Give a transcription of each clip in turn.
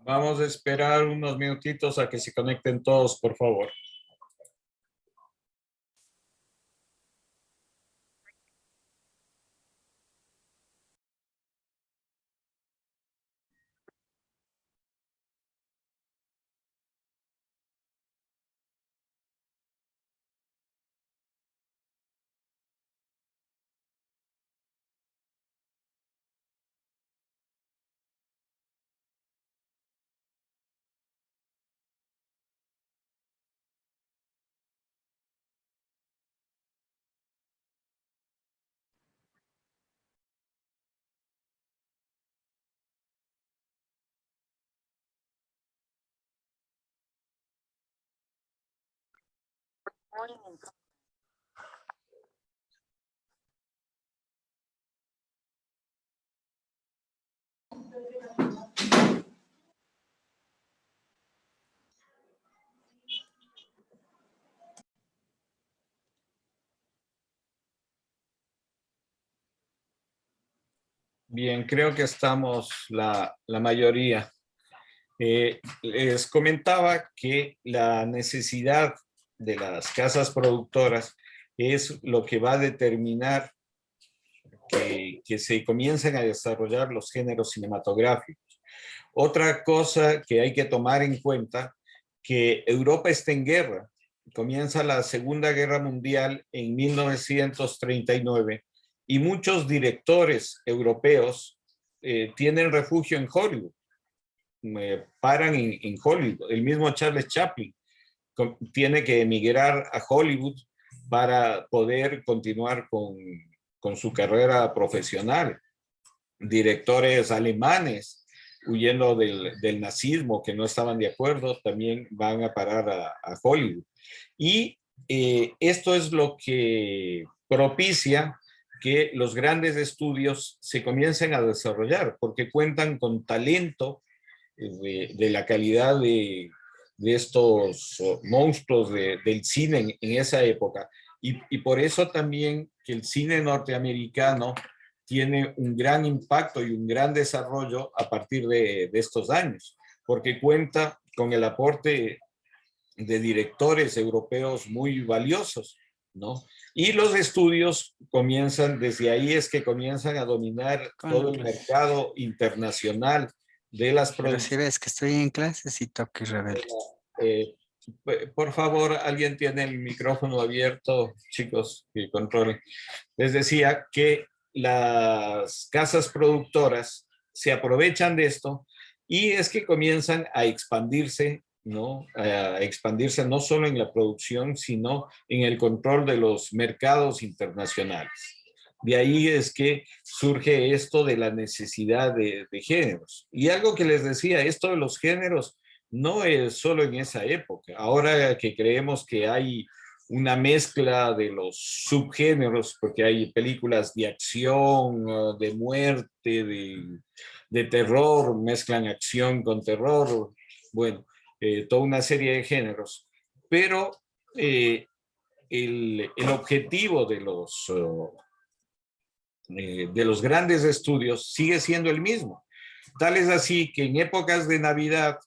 Vamos a esperar unos minutitos a que se conecten todos, por favor. Bien, creo que estamos la mayoría. Les comentaba que la necesidad de las casas productoras es lo que va a determinar que se comiencen a desarrollar los géneros cinematográficos. Otra cosa que hay que tomar en cuenta, que Europa está en guerra. Comienza la Segunda Guerra Mundial en 1939 y muchos directores europeos tienen refugio en Hollywood, paran en Hollywood. El mismo Charles Chaplin tiene que emigrar a Hollywood para poder continuar con su carrera profesional. Directores alemanes huyendo del nazismo, que no estaban de acuerdo, también van a parar a Hollywood. Y esto es lo que propicia que los grandes estudios se comiencen a desarrollar, porque cuentan con talento de la calidad de estos monstruos del cine en esa época. Y por eso también que el cine norteamericano tiene un gran impacto y un gran desarrollo a partir de estos años, porque cuenta con el aporte de directores europeos muy valiosos, ¿no? Y los estudios comienzan, desde ahí es que comienzan a dominar todo el mercado internacional de las Pero si producciones. ves que estoy en clases y toque rebelde. Por favor, alguien tiene el micrófono abierto, chicos, que controlen. Les decía que las casas productoras se aprovechan de esto y es que comienzan a expandirse, ¿no? A expandirse no solo en la producción, sino en el control de los mercados internacionales. De ahí es que surge esto de la necesidad de géneros. Y algo que les decía, esto de los géneros no es solo en esa época. Ahora que creemos que hay una mezcla de los subgéneros, porque hay películas de acción, de muerte, de terror, mezclan acción con terror, bueno, toda una serie de géneros. Pero el objetivo de los grandes estudios sigue siendo el mismo. Tal es así que en épocas de Navidad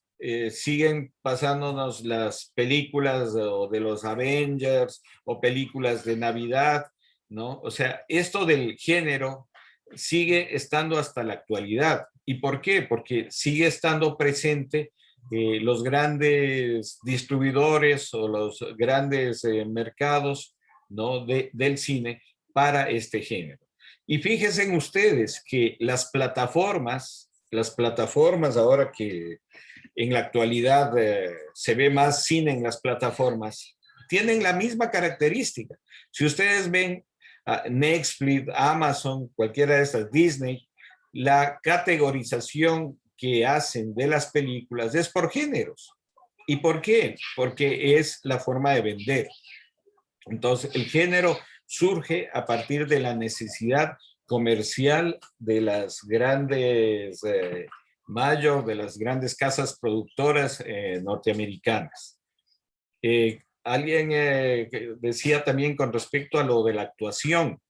siguen pasándonos las películas de los Avengers o películas de Navidad, ¿no? O sea, esto del género sigue estando hasta la actualidad. ¿Y por qué? Porque sigue estando presente los grandes distribuidores o los grandes mercados, ¿no? del cine para este género. Y fíjense ustedes que las plataformas ahora que en la actualidad se ve más cine en las plataformas, tienen la misma característica. Si ustedes ven Netflix, Amazon, cualquiera de estas, Disney, la categorización que hacen de las películas es por géneros. ¿Y por qué? Porque es la forma de vender. Entonces, el género surge a partir de la necesidad comercial de las grandes de las grandes casas productoras norteamericanas. Alguien decía también con respecto a lo de la actuación,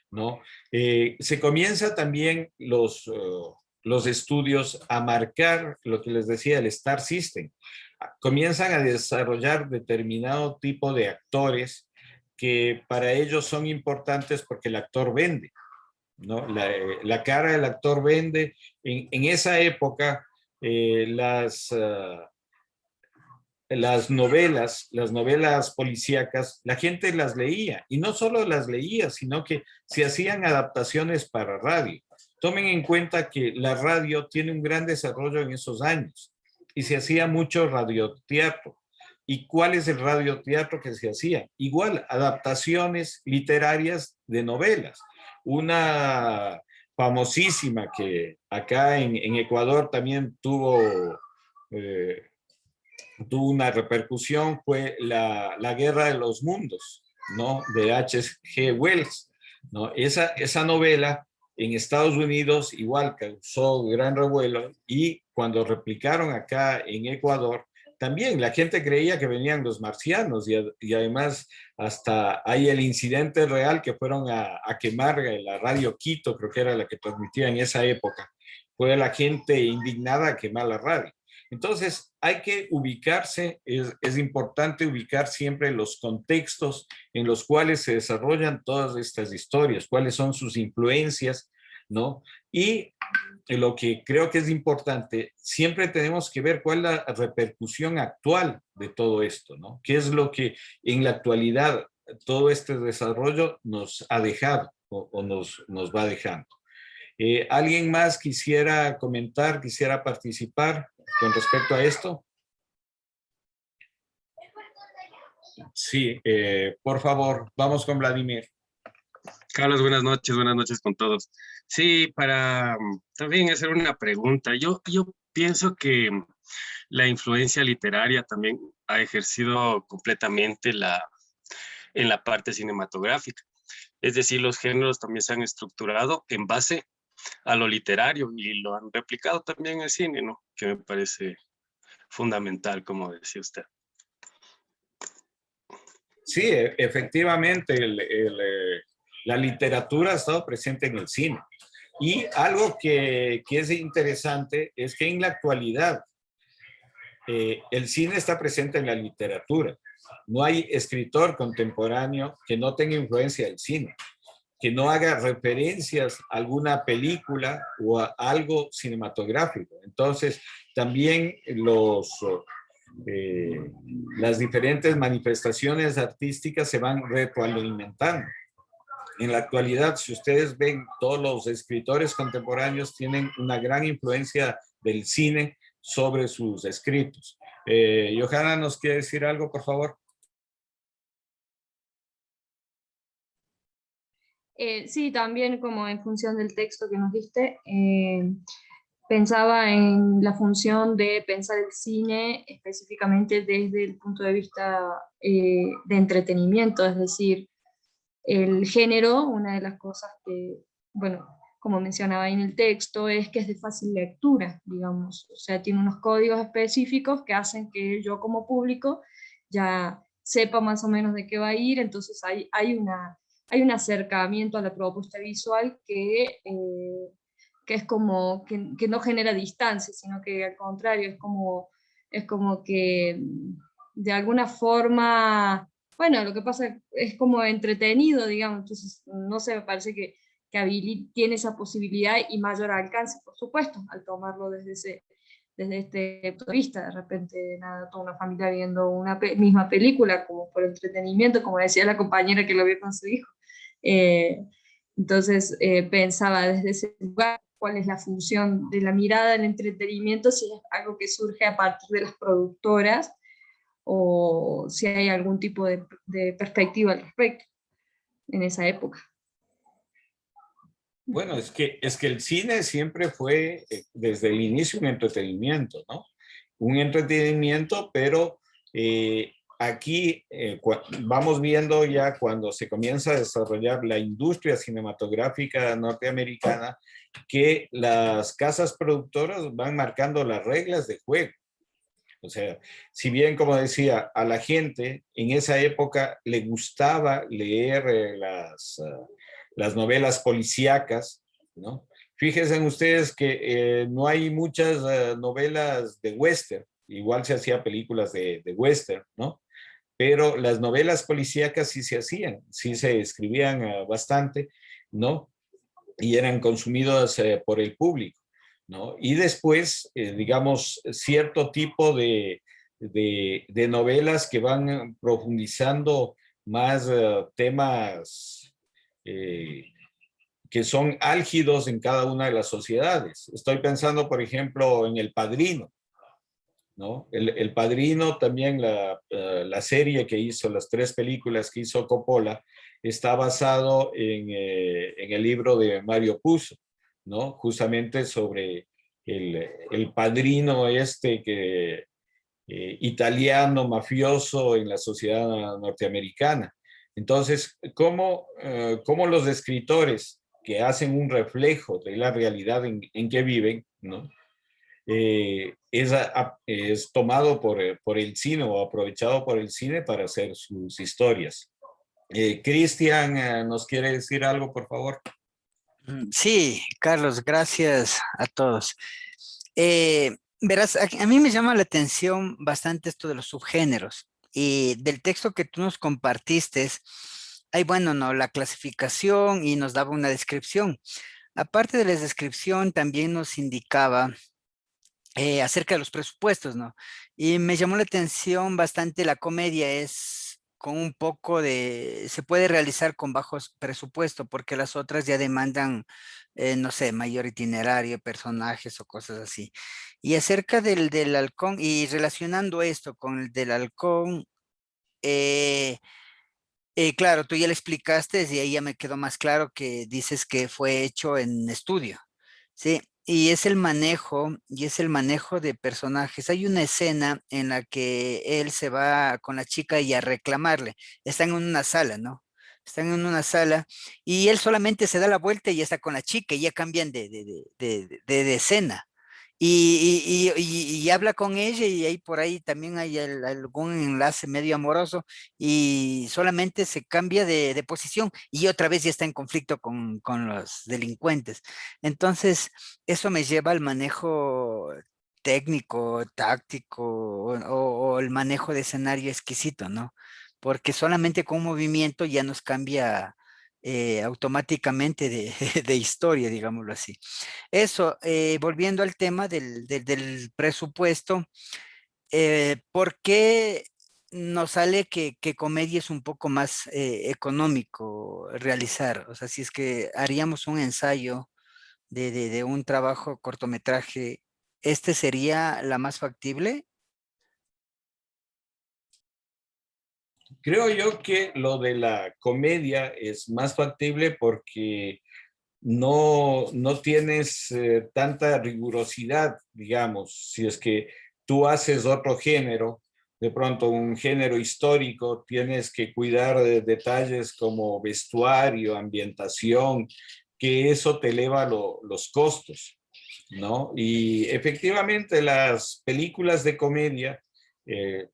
¿no? Se comienza también los estudios a marcar lo que les decía, el Star System. Comienzan a desarrollar determinado tipo de actores que para ellos son importantes porque el actor vende, ¿no? La cara del actor vende. En esa época, las novelas policíacas, la gente las leía, y no solo las leía, sino que se hacían adaptaciones para radio. Tomen en cuenta que la radio tiene un gran desarrollo en esos años, y se hacía mucho radioteatro. ¿Y cuál es el radioteatro que se hacía? Igual, adaptaciones literarias de novelas. Una famosísima que acá en Ecuador también eh, tuvo una repercusión fue la Guerra de los Mundos, ¿no? De H.G. Wells, ¿no? Esa novela en Estados Unidos igual causó gran revuelo, y cuando replicaron acá en Ecuador, también la gente creía que venían los marcianos, y además hasta hay el incidente real que fueron a quemar la radio Quito, creo que era la que transmitía en esa época. Fue la gente indignada a quemar la radio. Entonces, hay que ubicarse, es importante ubicar siempre los contextos en los cuales se desarrollan todas estas historias, cuáles son sus influencias, ¿no? Y lo que creo que es importante, siempre tenemos que ver cuál es la repercusión actual de todo esto, ¿no? ¿Qué es lo que en la actualidad todo este desarrollo nos ha dejado o nos va dejando? ¿Alguien más quisiera comentar, quisiera participar con respecto a esto? Sí, por favor, vamos con Vladimir. Carlos, buenas noches con todos. Sí, para también hacer una pregunta. Yo pienso que la influencia literaria también ha ejercido completamente en la parte cinematográfica. Es decir, los géneros también se han estructurado en base a lo literario y lo han replicado también en el cine, ¿no? Que me parece fundamental, como decía usted. Sí, efectivamente, la literatura ha estado presente en el cine. Y algo que es interesante es que en la actualidad el cine está presente en la literatura. No hay escritor contemporáneo que no tenga influencia del cine, que no haga referencias a alguna película o a algo cinematográfico. Entonces, también las diferentes manifestaciones artísticas se van retroalimentando. En la actualidad, si ustedes ven, todos los escritores contemporáneos tienen una gran influencia del cine sobre sus escritos. Johanna, ¿nos quiere decir algo, por favor? Sí, también como en función del texto que nos diste, pensaba en la función de pensar el cine específicamente desde el punto de vista de entretenimiento, es decir, el género, una de las cosas que, bueno, como mencionaba ahí en el texto, es que es de fácil lectura, digamos, o sea, tiene unos códigos específicos que hacen que yo como público ya sepa más o menos de qué va a ir, entonces hay un acercamiento a la propuesta visual que es como, que no genera distancia, sino que al contrario, es como que de alguna forma, bueno, lo que pasa es como entretenido, digamos, entonces, no sé, me parece que tiene esa posibilidad y mayor alcance, por supuesto, al tomarlo desde este punto de vista, de repente, nada, toda una familia viendo una misma película, como por entretenimiento, como decía la compañera que lo vio con su hijo. Eh, entonces, pensaba desde ese lugar cuál es la función de la mirada del entretenimiento, si es algo que surge a partir de las productoras, o si hay algún tipo de perspectiva al respecto en esa época. Bueno, es que el cine siempre fue, desde el inicio, un entretenimiento, ¿no? Un entretenimiento, pero aquí vamos viendo ya cuando se comienza a desarrollar la industria cinematográfica norteamericana, que las casas productoras van marcando las reglas de juego. O sea, si bien, como decía, a la gente en esa época le gustaba leer las novelas policíacas, ¿no? Fíjense ustedes que no hay muchas novelas de western, igual se hacía películas de western, ¿no? Pero las novelas policíacas sí se hacían, sí se escribían bastante, ¿no? Y eran consumidas por el público, ¿no? Y después, digamos, cierto tipo de novelas que van profundizando más temas que son álgidos en cada una de las sociedades. Estoy pensando, por ejemplo, en El Padrino, ¿no? El Padrino también, la serie que hizo, las 3 películas que hizo Coppola, está basado en el libro de Mario Puzo, ¿no? Justamente sobre el padrino este que, italiano, mafioso en la sociedad norteamericana. Entonces, ¿cómo los escritores que hacen un reflejo de la realidad en que viven, ¿no? Es tomado por el cine o aprovechado por el cine para hacer sus historias. Cristian, ¿nos quiere decir algo, por favor? Sí, Carlos, gracias a todos. Verás, a mí me llama la atención bastante esto de los subgéneros y del texto que tú nos compartiste. Hay, bueno, no, la clasificación y nos daba una descripción. Aparte de la descripción, también nos indicaba acerca de los presupuestos, ¿no? Y me llamó la atención bastante la comedia, es con un poco de, se puede realizar con bajos presupuesto, porque las otras ya demandan, no sé, mayor itinerario, personajes o cosas así. Y acerca del halcón, y relacionando esto con el del halcón, eh, claro, tú ya le explicaste y ahí ya me quedó más claro que dices que fue hecho en estudio, ¿sí? Y es el manejo de personajes. Hay una escena en la que él se va con la chica y a reclamarle. Están en una sala, ¿no? Están en una sala y él solamente se da la vuelta y ya está con la chica y ya cambian de escena. Y habla con ella y ahí por ahí también hay algún enlace medio amoroso y solamente se cambia de posición y otra vez ya está en conflicto con los delincuentes. Entonces, eso me lleva al manejo técnico, táctico o el manejo de escenario exquisito, ¿no? Porque solamente con un movimiento ya nos cambia automáticamente de historia, digámoslo así. Eso, volviendo al tema del presupuesto, ¿por qué nos sale que comedia es un poco más económico realizar? O sea, si es que haríamos un ensayo de un trabajo cortometraje, ¿este sería la más factible? Creo yo que lo de la comedia es más factible porque no tienes tanta rigurosidad, digamos, si es que tú haces otro género, de pronto un género histórico, tienes que cuidar de detalles como vestuario, ambientación, que eso te eleva los costos, ¿no? Y efectivamente las películas de comedia, eh,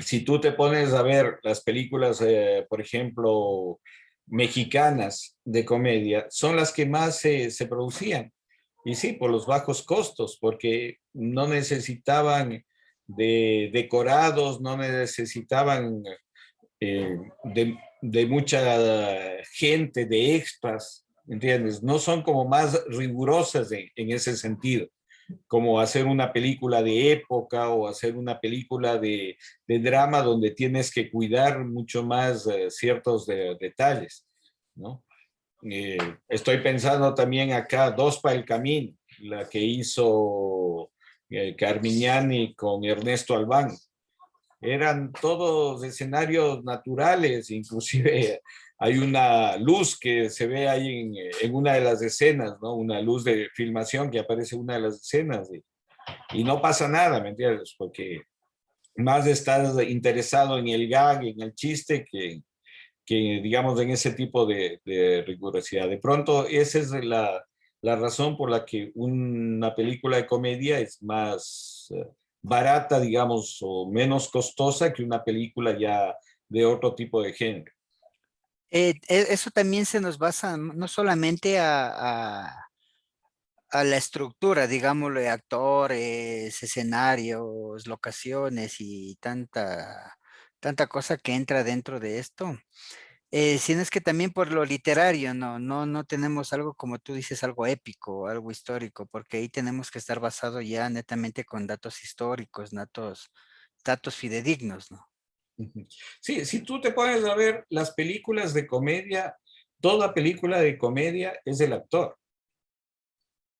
si tú te pones a ver las películas, por ejemplo, mexicanas de comedia, son las que más se producían. Y sí, por los bajos costos, porque no necesitaban de decorados, no necesitaban de mucha gente, de extras, ¿entiendes? No son como más rigurosas en ese sentido como hacer una película de época o hacer una película de drama donde tienes que cuidar mucho más ciertos detalles, ¿no? Estoy pensando también acá, Dos para el Camino, la que hizo Carmignani con Ernesto Albán. Eran todos escenarios naturales, inclusive hay una luz que se ve ahí en una de las escenas, ¿no? Una luz de filmación que aparece en una de las escenas y no pasa nada, ¿me entiendes? Porque más estás interesado en el gag, en el chiste, que digamos en ese tipo de rigurosidad. De pronto, esa es la razón por la que una película de comedia es más barata, digamos, o menos costosa que una película ya de otro tipo de género. Eso también se nos basa no solamente a la estructura, digámosle, actores, escenarios, locaciones y tanta cosa que entra dentro de esto. Sino es que también por lo literario, no tenemos algo como tú dices, algo épico, algo histórico, porque ahí tenemos que estar basado ya netamente con datos históricos, datos fidedignos, ¿no? Ujú. Sí, si tú te pones a ver las películas de comedia, toda película de comedia es del actor.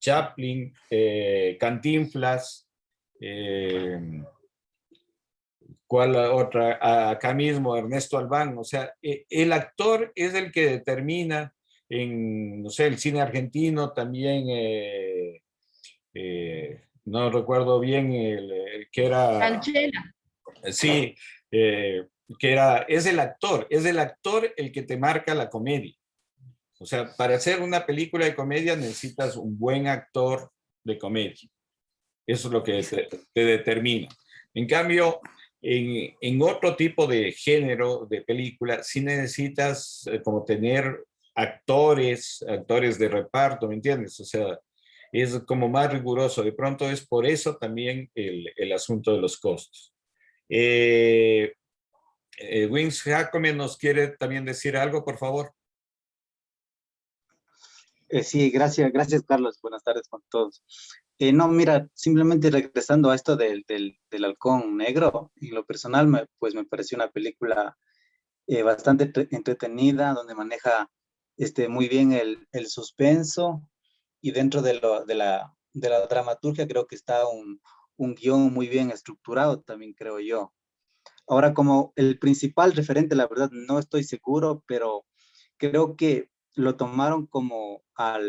Chaplin, Cantinflas, eh, ¿cuál otra? Acá mismo, Ernesto Albán. O sea, el actor es el que determina en, no sé, el cine argentino también, no recuerdo bien, el que era, Franchella. sí, es el actor el que te marca la comedia. O sea, para hacer una película de comedia necesitas un buen actor de comedia. Eso es lo que te determina. En cambio, en otro tipo de género de película, sí necesitas como tener actores de reparto, ¿me entiendes? O sea, es como más riguroso. De pronto es por eso también el asunto de los costos. Eh, Wings Jacome nos quiere también decir algo, por favor. Sí, gracias Carlos, buenas tardes con todos. No, mira, simplemente regresando a esto del halcón negro, en lo personal, pues me pareció una película bastante entretenida, donde maneja muy bien el suspenso y dentro de la dramaturgia creo que está un guión muy bien estructurado, también creo yo. Ahora, como el principal referente, la verdad no estoy seguro, pero creo que lo tomaron como a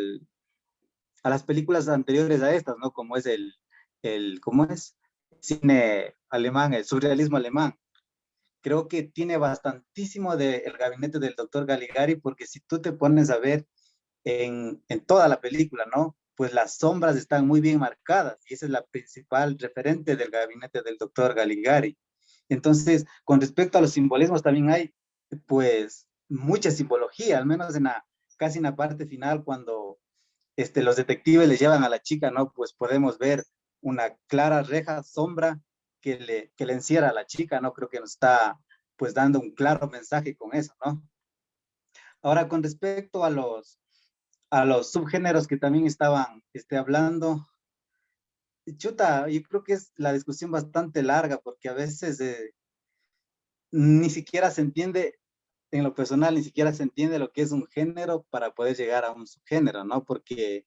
las películas anteriores a estas, ¿no? Como es ¿cómo es? Cine alemán, el surrealismo alemán. Creo que tiene bastantísimo de El gabinete del doctor Caligari, porque si tú te pones a ver en toda la película, ¿no? Pues las sombras están muy bien marcadas y esa es la principal referente del gabinete del doctor Caligari. Entonces, con respecto a los simbolismos, también hay, pues, mucha simbología, al menos casi en la parte final, cuando los detectives le llevan a la chica, ¿no? Pues podemos ver una clara reja, sombra que le encierra a la chica, ¿no? Creo que nos está, pues, dando un claro mensaje con eso, ¿no? Ahora, con respecto a los subgéneros que también estaban hablando, chuta, yo creo que es la discusión bastante larga porque a veces ni siquiera se entiende, en lo personal, ni siquiera se entiende lo que es un género para poder llegar a un subgénero, ¿no? Porque,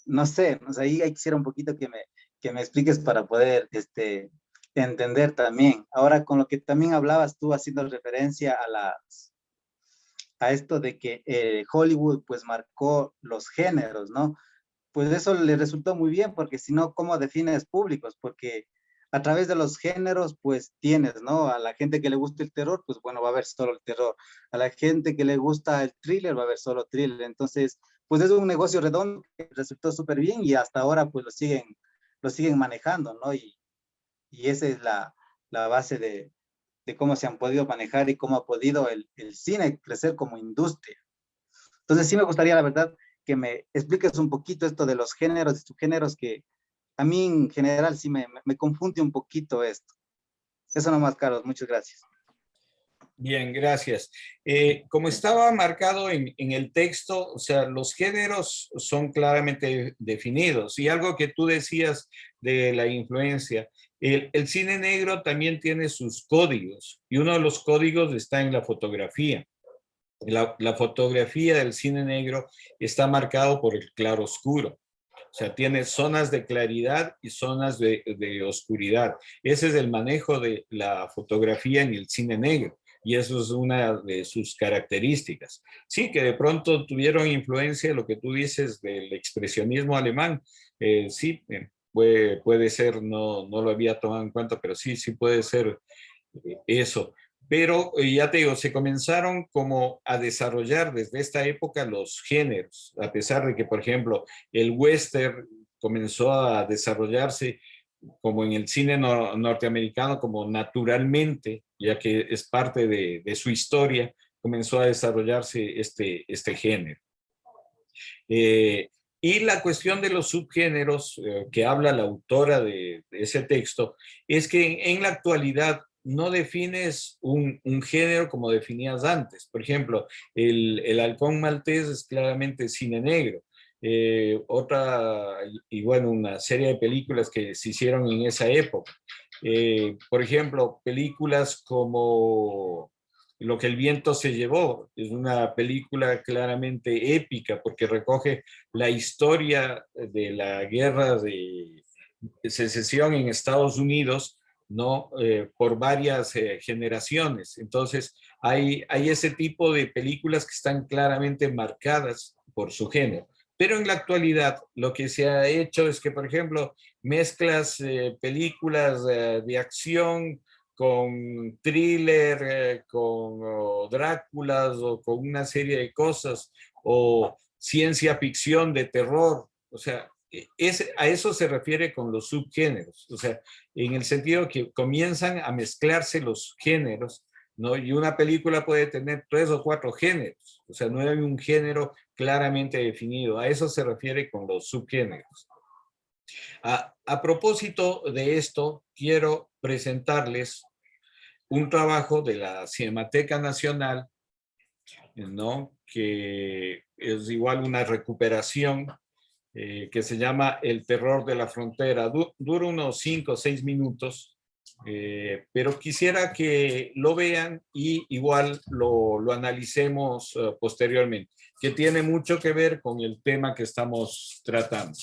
no sé, o sea, ahí quisiera un poquito que me expliques para poder entender también. Ahora, con lo que también hablabas tú haciendo referencia a esto de que Hollywood pues marcó los géneros, ¿no? Pues eso le resultó muy bien, porque si no, ¿cómo defines públicos? Porque a través de los géneros, pues tienes, ¿no? A la gente que le gusta el terror, pues bueno, va a ver solo el terror. A la gente que le gusta el thriller, va a ver solo thriller. Entonces, pues es un negocio redondo que resultó súper bien y hasta ahora pues lo siguen manejando, ¿no? Y esa es la base de cómo se han podido manejar y cómo ha podido el cine crecer como industria. Entonces sí me gustaría, la verdad, que me expliques un poquito esto de los géneros y subgéneros, que a mí en general sí me confunde un poquito esto. Eso nomás, Carlos, muchas gracias. Bien, gracias. Como estaba marcado en el texto, o sea, los géneros son claramente definidos. Y algo que tú decías de la influencia, el cine negro también tiene sus códigos y uno de los códigos está en la fotografía. La fotografía del cine negro está marcado por el claro oscuro. O sea, tiene zonas de claridad y zonas de oscuridad. Ese es el manejo de la fotografía en el cine negro. Y eso es una de sus características. Sí, que de pronto tuvieron influencia, lo que tú dices, del expresionismo alemán. Sí, puede ser, no lo había tomado en cuenta, pero sí puede ser eso. Pero ya te digo, se comenzaron como a desarrollar desde esta época los géneros, a pesar de que, por ejemplo, el western comenzó a desarrollarse como en el cine norteamericano, como naturalmente, ya que es parte de su historia, comenzó a desarrollarse este género. Y la cuestión de los subgéneros que habla la autora de ese texto es que en la actualidad no defines un género como definías antes. Por ejemplo, el halcón maltés es claramente cine negro. Bueno, una serie de películas que se hicieron en esa época. Por ejemplo, películas como Lo que el viento se llevó, es una película claramente épica porque recoge la historia de la guerra de secesión en Estados Unidos, ¿no? Por varias generaciones. Entonces, hay ese tipo de películas que están claramente marcadas por su género. Pero en la actualidad lo que se ha hecho es que, por ejemplo, mezclas películas de acción con thriller, con Dráculas o con una serie de cosas, o ciencia ficción de terror. O sea, a eso se refiere con los subgéneros. O sea, en el sentido que comienzan a mezclarse los géneros, ¿no? Y una película puede tener 3 o 4 géneros. O sea, no hay un género claramente definido. A eso se refiere con los subgéneros. A propósito de esto, quiero presentarles un trabajo de la Cinemateca Nacional, ¿no? Que es igual una recuperación que se llama El terror de la frontera. Dura unos 5 o 6 minutos, pero quisiera que lo vean y igual lo analicemos posteriormente, que tiene mucho que ver con el tema que estamos tratando.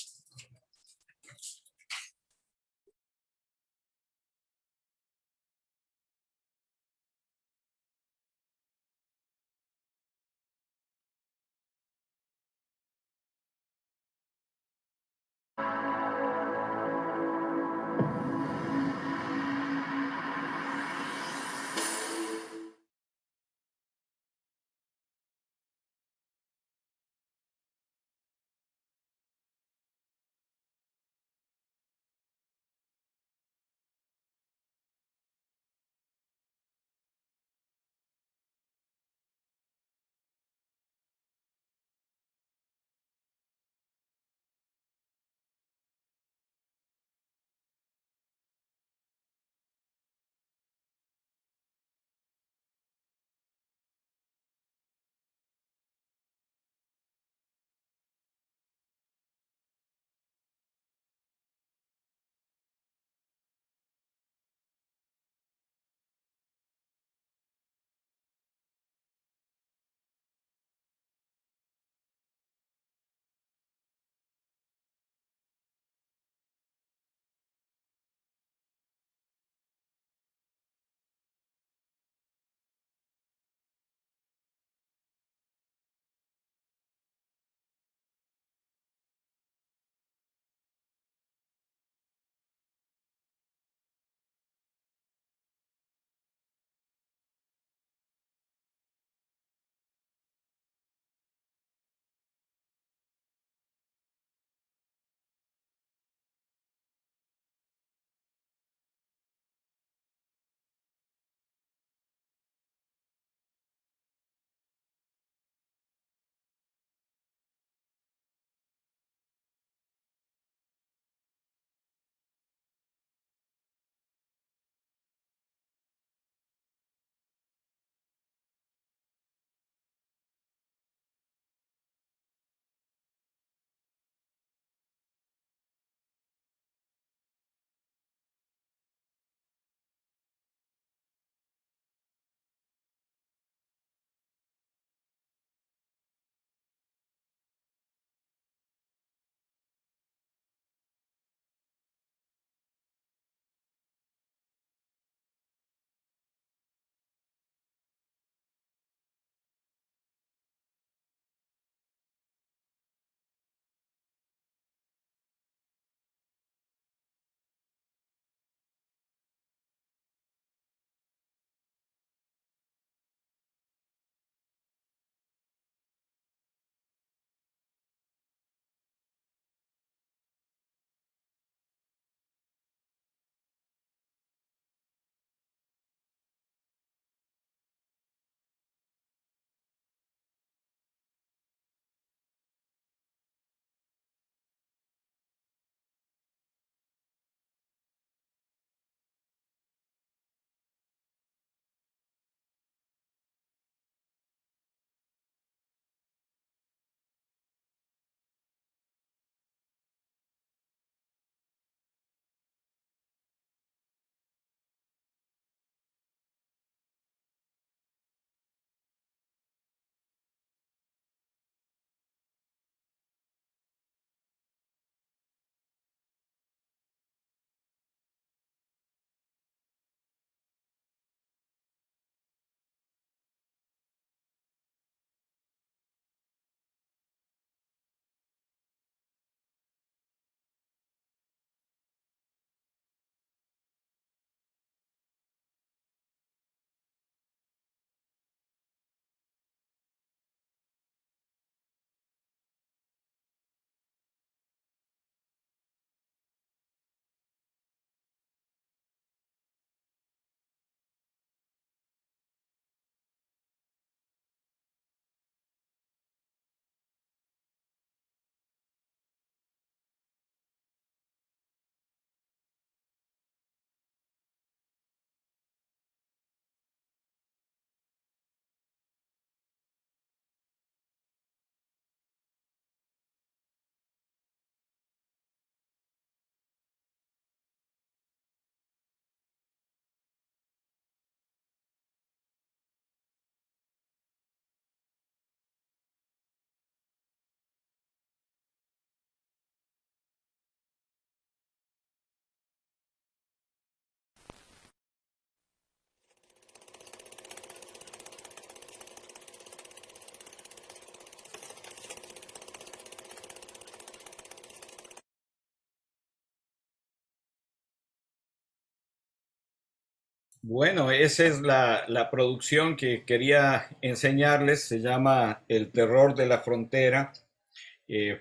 Bueno, esa es la producción que quería enseñarles, se llama El terror de la frontera,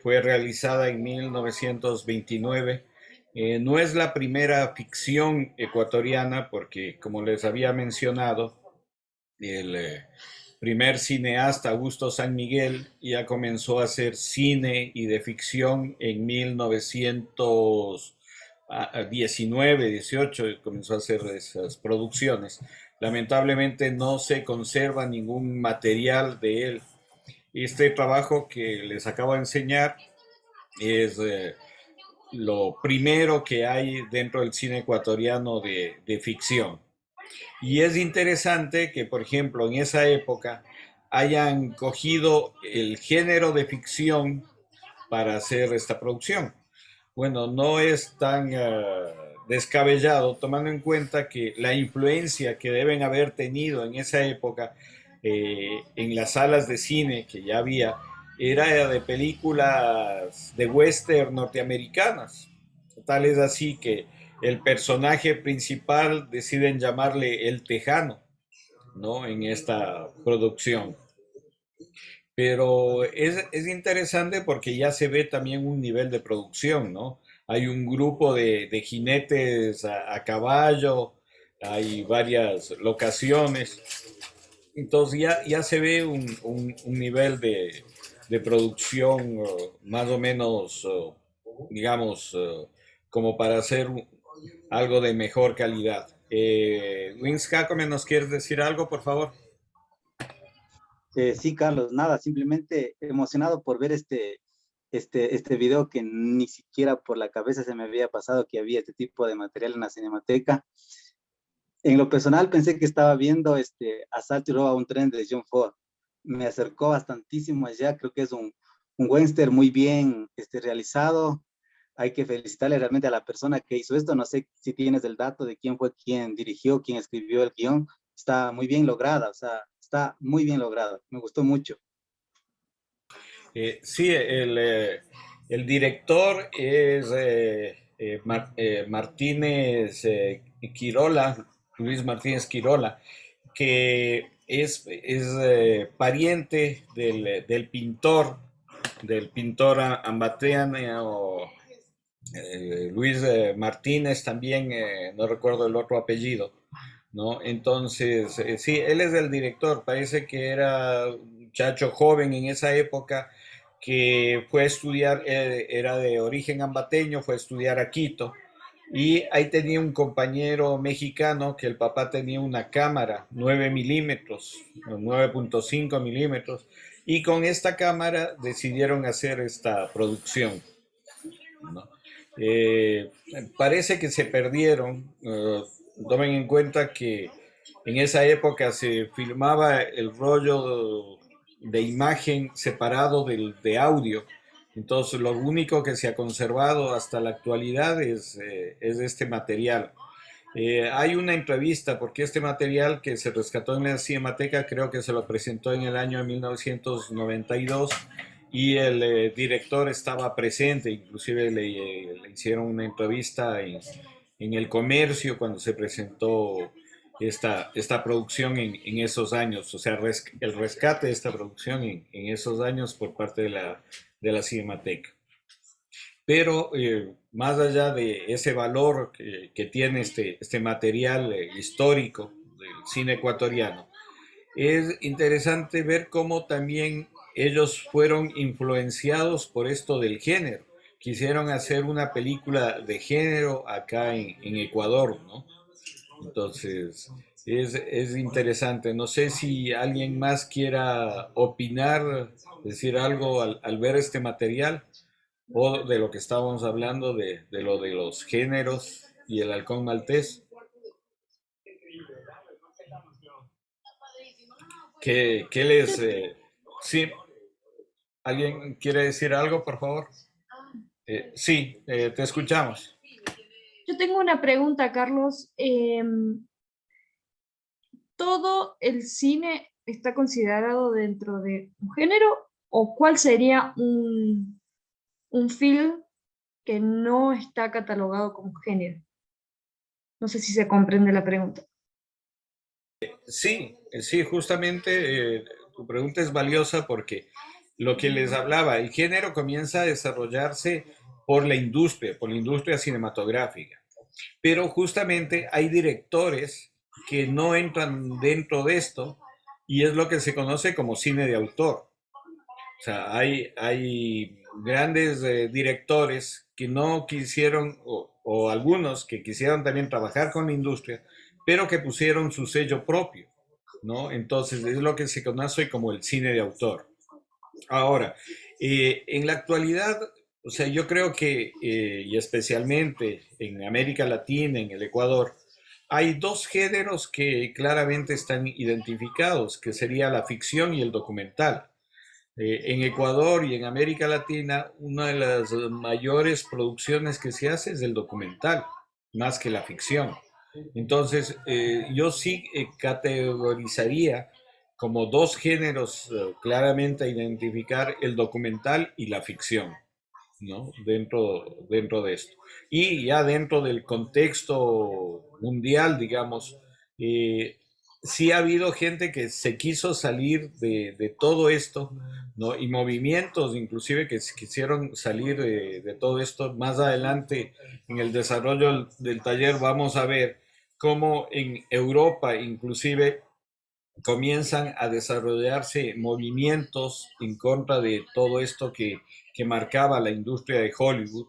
fue realizada en 1929. No es la primera ficción ecuatoriana porque, como les había mencionado, el primer cineasta Augusto San Miguel ya comenzó a hacer cine y de ficción en 1919, 18, comenzó a hacer esas producciones. Lamentablemente no se conserva ningún material de él. Este trabajo que les acabo de enseñar es lo primero que hay dentro del cine ecuatoriano de ficción. Y es interesante que, por ejemplo, en esa época hayan cogido el género de ficción para hacer esta producción. Bueno, no es tan descabellado, tomando en cuenta que la influencia que deben haber tenido en esa época en las salas de cine que ya había, era de películas de western norteamericanas. Tal es así que el personaje principal deciden llamarle el Tejano, ¿no? En esta producción. Pero es interesante porque ya se ve también un nivel de producción, ¿no? Hay un grupo de jinetes a caballo, hay varias locaciones, entonces ya se ve un nivel de producción más o menos, digamos, como para hacer algo de mejor calidad. Wins Jacome, ¿nos quieres decir algo, por favor? Sí, Carlos, nada, simplemente emocionado por ver este video que ni siquiera por la cabeza se me había pasado que había este tipo de material en la Cinemateca. En lo personal pensé que estaba viendo Asalto y robo a un tren de John Ford. Me acercó bastantísimo allá, creo que es un western muy bien realizado. Hay que felicitarle realmente a la persona que hizo esto. No sé si tienes el dato de quién fue quien dirigió, quién escribió el guión. Está muy bien lograda, o sea, está muy bien lograda. Me gustó mucho. Sí, el director es Martínez Quirola, Luis Martínez Quirola, que es pariente del pintor ambateano Luis Martínez también, no recuerdo el otro apellido, ¿no? Entonces, sí, él es el director, parece que era un muchacho joven en esa época que fue a estudiar, era de origen ambateño, fue a estudiar a Quito y ahí tenía un compañero mexicano que el papá tenía una cámara 9 milímetros, 9.5 milímetros, y con esta cámara decidieron hacer esta producción, ¿no? Eh, Parece que se perdieron. Tomen en cuenta que en esa época se filmaba el rollo de imagen separado de audio. Entonces, lo único que se ha conservado hasta la actualidad es este material. Hay una entrevista, porque este material que se rescató en la Cinemateca creo que se lo presentó en el año 1992 y el director estaba presente, inclusive le hicieron una entrevista en El Comercio cuando se presentó esta producción en esos años, o sea, el rescate de esta producción en esos años por parte de la Cinemateca. Pero más allá de ese valor que tiene este material histórico del cine ecuatoriano, es interesante ver cómo también ellos fueron influenciados por esto del género. Quisieron hacer una película de género acá en Ecuador, ¿no? Entonces, es interesante. No sé si alguien más quiera opinar, decir algo al ver este material o de lo que estábamos hablando, de lo de los géneros y el halcón maltés. ¿Qué les... sí, ¿alguien quiere decir algo, por favor? Sí, te escuchamos. Yo tengo una pregunta, Carlos. ¿Todo el cine está considerado dentro de un género o cuál sería un film que no está catalogado como género? No sé si se comprende la pregunta. Sí, justamente tu pregunta es valiosa porque lo que les hablaba, el género comienza a desarrollarse por la industria cinematográfica, pero justamente hay directores que no entran dentro de esto y es lo que se conoce como cine de autor. O sea, hay grandes directores que no quisieron, o algunos que quisieron también trabajar con la industria, pero que pusieron su sello propio, ¿no? Entonces, es lo que se conoce como el cine de autor. Ahora, en la actualidad, o sea, yo creo que, y especialmente en América Latina, en el Ecuador, hay dos géneros que claramente están identificados, que sería la ficción y el documental. En Ecuador y en América Latina, una de las mayores producciones que se hace es el documental, más que la ficción. Entonces, yo sí categorizaría como dos géneros claramente a identificar el documental y la ficción, ¿no? Dentro de esto. Y ya dentro del contexto mundial, digamos, eh, sí ha habido gente que se quiso salir de todo esto, ¿no? Y movimientos inclusive que quisieron salir de todo esto. Más adelante en el desarrollo del taller vamos a ver cómo en Europa inclusive comienzan a desarrollarse movimientos en contra de todo esto que marcaba la industria de Hollywood,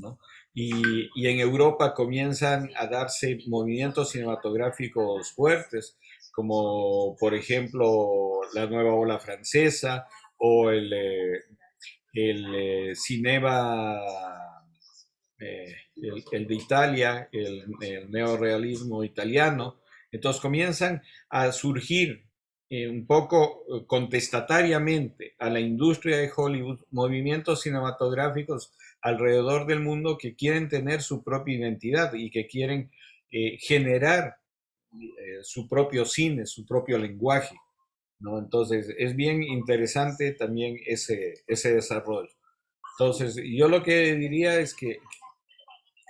¿no? Y en Europa comienzan a darse movimientos cinematográficos fuertes, como por ejemplo la nueva ola francesa o el cinema, el de Italia, el neorealismo italiano. Entonces comienzan a surgir un poco contestatariamente a la industria de Hollywood movimientos cinematográficos alrededor del mundo que quieren tener su propia identidad y que quieren generar su propio cine, su propio lenguaje, ¿no? Entonces es bien interesante también ese desarrollo. Entonces yo lo que diría es que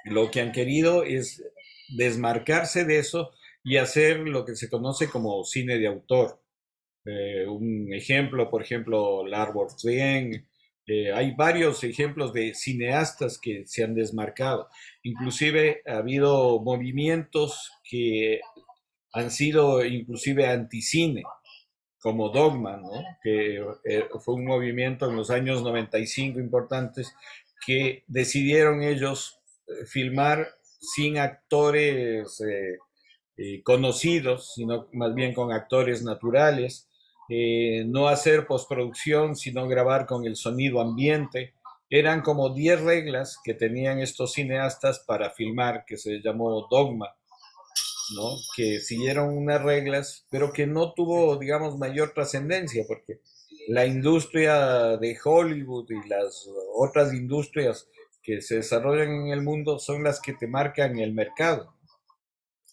lo que han querido es desmarcarse de eso y hacer lo que se conoce como cine de autor. Un ejemplo, por ejemplo, Lars Trier. Hay varios ejemplos de cineastas que se han desmarcado. Inclusive ha habido movimientos que han sido inclusive anticine, como Dogma, ¿no? Que fue un movimiento en los años 95 importantes que decidieron ellos filmar sin actores conocidos, sino más bien con actores naturales, no hacer postproducción, sino grabar con el sonido ambiente. Eran como 10 reglas que tenían estos cineastas para filmar, que se llamó Dogma, ¿no? Que siguieron unas reglas, pero que no tuvo, digamos, mayor trascendencia, porque la industria de Hollywood y las otras industrias que se desarrollan en el mundo son las que te marcan el mercado.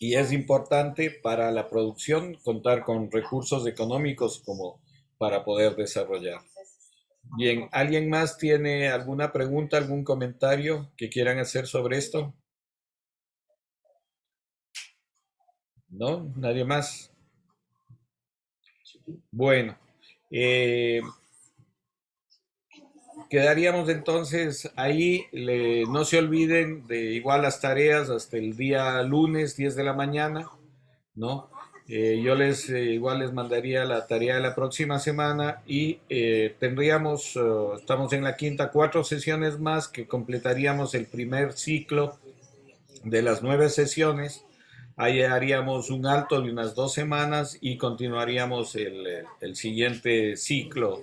Y es importante para la producción contar con recursos económicos como para poder desarrollar. Bien, ¿alguien más tiene alguna pregunta, algún comentario que quieran hacer sobre esto? ¿No? ¿Nadie más? Bueno, eh, quedaríamos entonces ahí. No se olviden de igual las tareas hasta el día lunes, 10 de la mañana, ¿no? Yo igual les mandaría la tarea de la próxima semana y tendríamos, estamos en la quinta, 4 sesiones más que completaríamos el primer ciclo de las 9 sesiones. Ahí haríamos un alto de unas 2 semanas y continuaríamos el siguiente ciclo,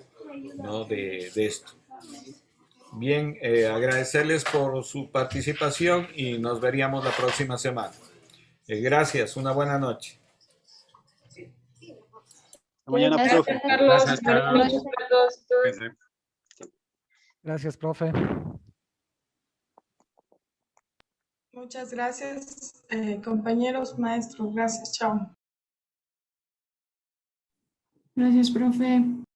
¿no? de esto. Bien, agradecerles por su participación y nos veríamos la próxima semana. Gracias, una buena noche. Hasta mañana, Gracias, profe. Carlos. Gracias, Buenas Carlos. noches a todos y todas. Gracias, profe. Muchas gracias, compañeros, maestros. Gracias, chao. Gracias, profe.